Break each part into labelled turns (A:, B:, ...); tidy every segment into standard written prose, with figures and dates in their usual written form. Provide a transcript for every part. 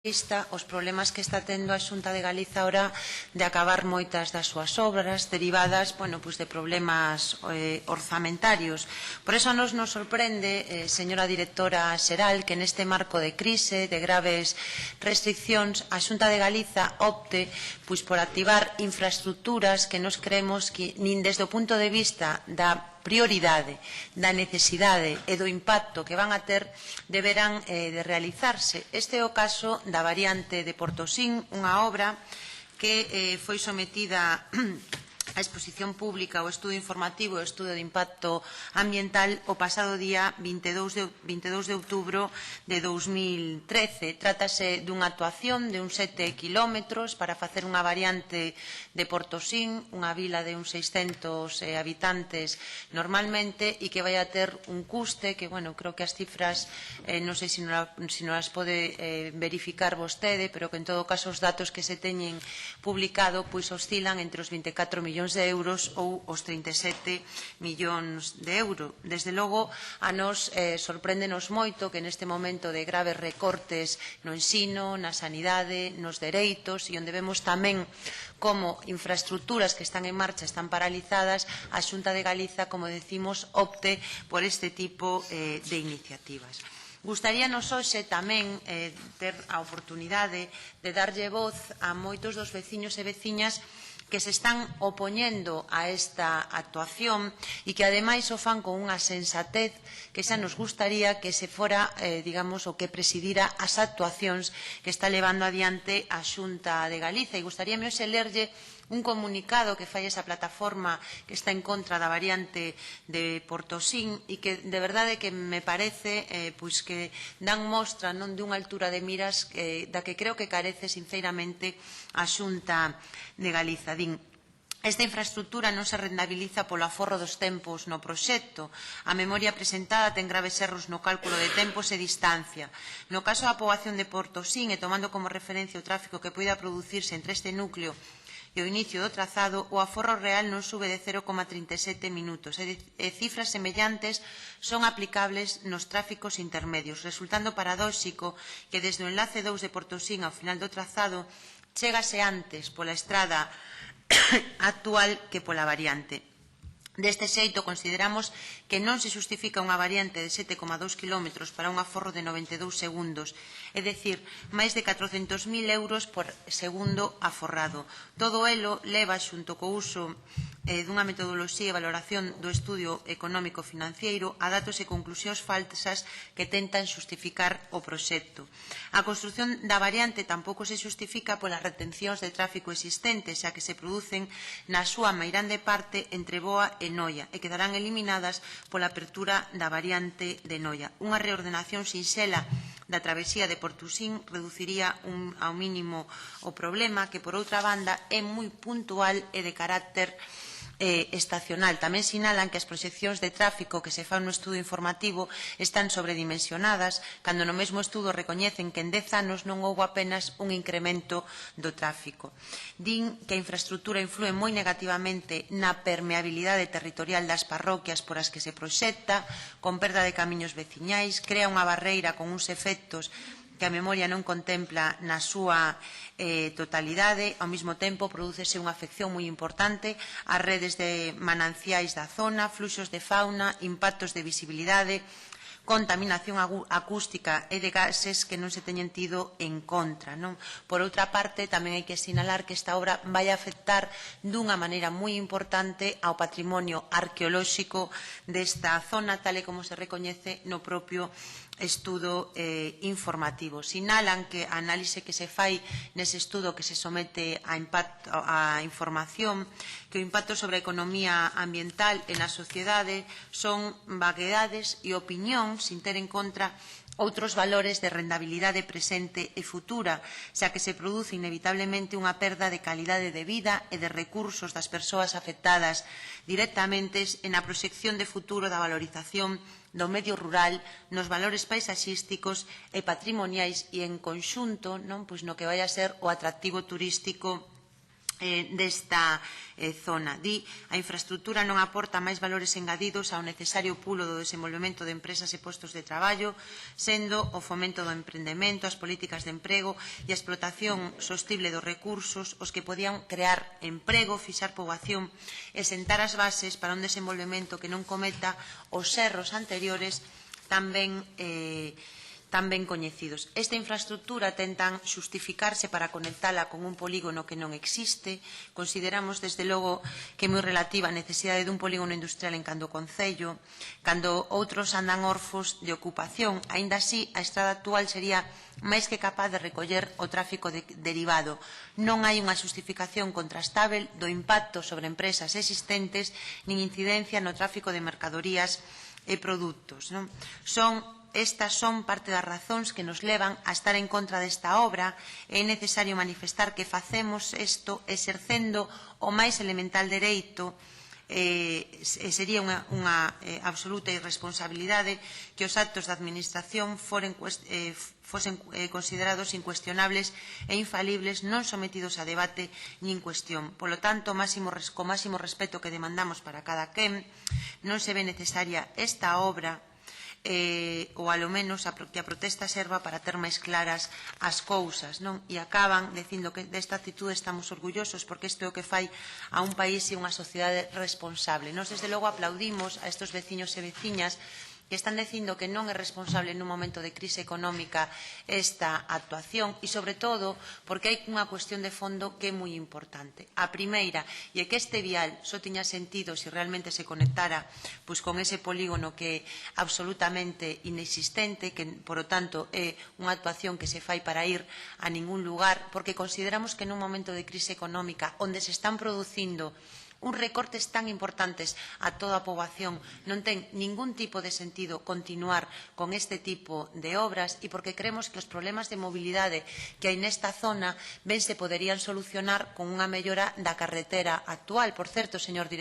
A: os problemas que está tendo a Xunta de Galiza ahora de acabar moitas das súas obras derivadas de problemas orzamentarios. Por eso nos sorprende, señora directora xeral, que neste marco de crise, de graves restriccións, a Xunta de Galiza opte por activar infraestructuras que nos creemos que nin desde o punto de vista da prioridade, da necesidade e do impacto que van a ter deberán de realizarse. Este é o caso da variante de Portosín, unha obra que foi sometida a exposición pública, o estudo informativo e o estudo de impacto ambiental o pasado día 22 de outubro de 2013. Trátase dunha actuación de uns 7 kilómetros para facer unha variante de Portosín, unha vila de uns 600 habitantes normalmente, e que vai a ter un custe que, creo que as cifras, non sei se non as pode verificar vostede, pero que en todo caso os datos que se teñen publicado oscilan entre os 24 millóns de euros ou os 37 millóns de euros. Desde logo, a nos sorpréndenos moito que neste momento de graves recortes no ensino, na sanidade, nos dereitos, e onde vemos tamén como infraestructuras que están en marcha están paralizadas, a Xunta de Galiza, como decimos, opte por este tipo de iniciativas. Gustaríanos hoxe tamén ter a oportunidade de darlle voz a moitos dos veciños e veciñas que se están opoñendo a esta actuación e que ademais o fan con unha sensatez que xa nos gustaría que se fora, o que presidira as actuacións que está levando adiante a Xunta de Galiza. E gustaríame hoxe lerlle un comunicado que fai esa plataforma que está en contra da variante de Portosín e que de verdade que me parece que dan mostra de unha altura de miras da que creo que carece sinceramente a Xunta de Galiza. Esta infraestructura non se rentabiliza polo aforro dos tempos no proxecto. A memoria presentada ten graves erros no cálculo de tempos e distancia. No caso da poboación de Portosín, e tomando como referencia o tráfico que poida producirse entre este núcleo e o inicio do trazado, o aforro real non sube de 0,37 minutos e cifras semellantes son aplicables nos tráficos intermedios, resultando paradóxico que desde o enlace 2 de Portosín ao final do trazado chégase antes pola estrada actual que pola variante. Deste xeito, consideramos que non se xustifica unha variante de 7,2 km para un aforro de 92 segundos, é dicir, máis de 400.000 euros por segundo aforrado. Todo elo leva xunto co uso dunha metodoloxía e valoración do estudio económico-financiero a datos e conclusións falsas que tentan xustificar o proxecto. A construción da variante tampouco se xustifica polas retencións de tráfico existentes, xa que se producen na súa meirande parte entre Boa e Noia e quedarán eliminadas pola apertura da variante de Noia. Unha reordenación sinxela da travesía de Portosín reduciría ao mínimo o problema, que por outra banda é moi puntual e de carácter estacional. Tamén sinalan que as proxeccións de tráfico que se fan no estudo informativo están sobredimensionadas, cando no mesmo estudo recoñecen que en 10 anos non houbo apenas un incremento do tráfico. Din que a infraestructura influe moi negativamente na permeabilidade territorial das parroquias por as que se proxecta, con perda de camiños veciñais, crea unha barreira con uns efectos que a memoria non contempla na súa totalidade. Ao mesmo tempo, prodúcese unha afección moi importante ás redes de mananciais da zona, fluxos de fauna, impactos de visibilidade, contaminación acústica e de gases que non se teñen tido en contra. Por outra parte, tamén hai que sinalar que esta obra vai afectar dunha maneira moi importante ao patrimonio arqueolóxico desta zona, tal e como se recoñece no propio estudo informativo. Sinalan que a análise que se fai nese estudo que se somete a información, que o impacto sobre a economía ambiental e na sociedade son vaguedades e opinión sin ter en conta outros valores de rentabilidade presente e futura, xa que se produce inevitablemente unha perda de calidade de vida e de recursos das persoas afectadas directamente en a proxección de futuro da valorización do medio rural, nos valores paisaxísticos e patrimoniais e en conxunto no que vai a ser o atractivo turístico desta zona. Di, a infraestructura non aporta máis valores engadidos ao necesario pulo do desenvolvemento de empresas e postos de traballo, sendo o fomento do emprendemento, as políticas de emprego e a explotación sostible dos recursos os que podían crear emprego, fixar poboación e sentar as bases para un desenvolvemento que non cometa os erros anteriores tan ben coñecidos. Esta infraestructura tentan xustificarse para conectala con un polígono que non existe. Consideramos, desde logo, que é moi relativa a necesidade dun polígono industrial en Cando Concello, cando outros andan orfos de ocupación. Aínda así, a estrada actual sería máis que capaz de recoller o tráfico derivado. Non hai unha xustificación contrastável do impacto sobre empresas existentes nin incidencia no tráfico de mercadorías e produtos. Estas son parte das razóns que nos levan a estar en contra desta obra. É necesario manifestar que facemos isto exercendo o máis elemental dereito. Sería unha absoluta irresponsabilidade que os actos da Administración fosen considerados incuestionables e infalibles, non sometidos a debate nin cuestión. Polo tanto, co máximo respeto que demandamos para cada quen, non se ve necesaria esta obra, ou alo menos que a protesta serva para ter máis claras as cousas, non? E acaban dicindo que desta actitude estamos orgullosos porque isto é o que fai a un país e unha sociedade responsable. Nos, desde logo, aplaudimos a estes veciños e veciñas que están dicindo que non é responsable nun momento de crise económica esta actuación e, sobre todo, porque hai unha cuestión de fondo que é moi importante. A primeira, e é que este vial só tiña sentido se realmente se conectara con ese polígono que é absolutamente inexistente, que, por lo tanto, é unha actuación que se fai para ir a ningún lugar, porque consideramos que nun momento de crise económica onde se están producindo uns recortes tan importantes a toda a poboación, non ten ningún tipo de sentido continuar con este tipo de obras e porque creemos que os problemas de mobilidade que hai nesta zona ben se poderían solucionar con unha mellora da carretera actual. Por certo, señora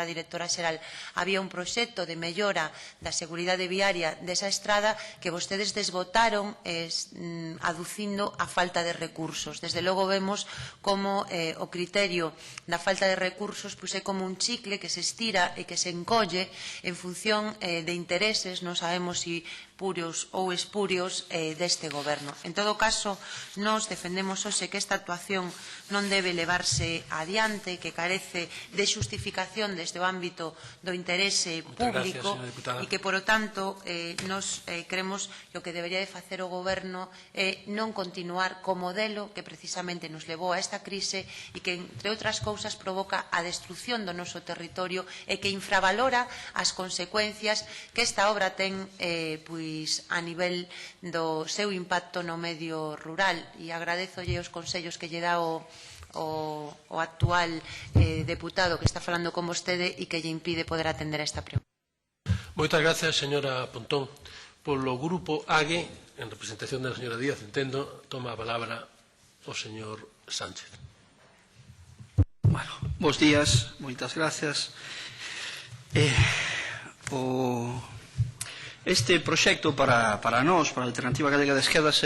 A: directora xeral, había un proxecto de mellora da seguridade viaria desa estrada que vostedes desbotaron aducindo a falta de recursos. Desde logo vemos como o criterio da falta de recursos é como un chicle que se estira e que se encolle en función de intereses, non sabemos se purios ou espurios deste goberno. En todo caso, nos defendemos hoxe que esta actuación non debe levarse adiante, que carece de xustificación desde o ámbito do interese público e que, por o tanto, nos creemos que o que debería de facer o goberno é non continuar co modelo que precisamente nos levou a esta crise e que, entre outras cousas, provoca a destrucción do noso territorio e que infravalora as consecuencias que esta obra ten a nivel do seu impacto no medio rural. E agradezolle os consellos que lle dá o actual deputado que está falando con vostede e que lle impide poder atender a esta pregunta.
B: Moitas gracias, señora Pontón. Polo grupo AGE, en representación da señora Díaz, entendo, toma a palabra o señor Sánchez.
C: Bueno, bons días, moitas gracias. Este proxecto para nós, para a Alternativa Galega de Esquerdas,